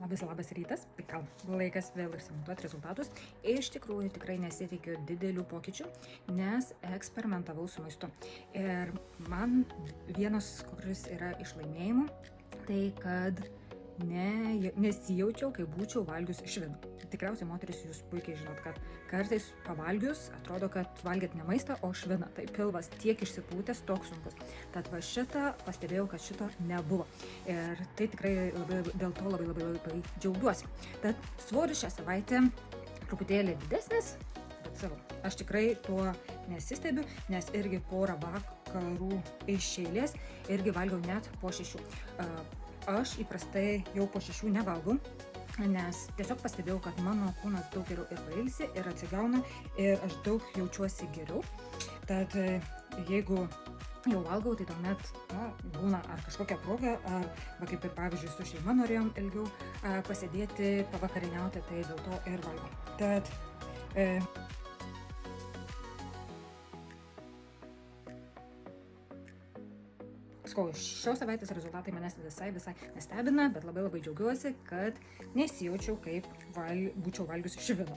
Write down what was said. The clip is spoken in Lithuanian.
Labas rytas, tai gal laikas vėl išsimatuoti rezultatus. Iš tikrųjų tikrai nesitikiu didelių pokyčių, nes eksperimentavau su maistu. Ir man vienas, kuris yra iš laimėjimų, tai kad nesijaučiau, kai būčiau valgius šviną. Tikriausiai moteris jūs puikiai žinot, kad kartais pavalgius atrodo, kad valgėt ne maistą, o šviną. Tai pilvas tiek išsipūtęs, toks sunkus. Tad va šitą pastebėjau, kad šito nebuvo. Ir tai tikrai dėl to labai džiaugiuosi. Tad svoris šią savaitę truputėlį didesnis, bet savo. Aš tikrai tuo nesistebiu, nes irgi porą vakarų iš eilės irgi valgiau net po 6. Aš įprastai jau po 6 nevalgau, nes tiesiog pastebėjau, kad mano kūnas daug geriau ir pailsi, ir atsigauna, ir aš daug jaučiuosi geriau. Tad jeigu jau valgau, tai tuomet būna ar kažkokia proga, ar kaip ir pavyzdžiui su šeima norėjom ilgiau pasėdėti, pavakarieniauti, tai dėl to ir valgau. Tad šios savaitės rezultatai manęs visai nestebina, bet labai džiaugiuosi, kad nesijaučiau kaip būčiau valgiusi šviną.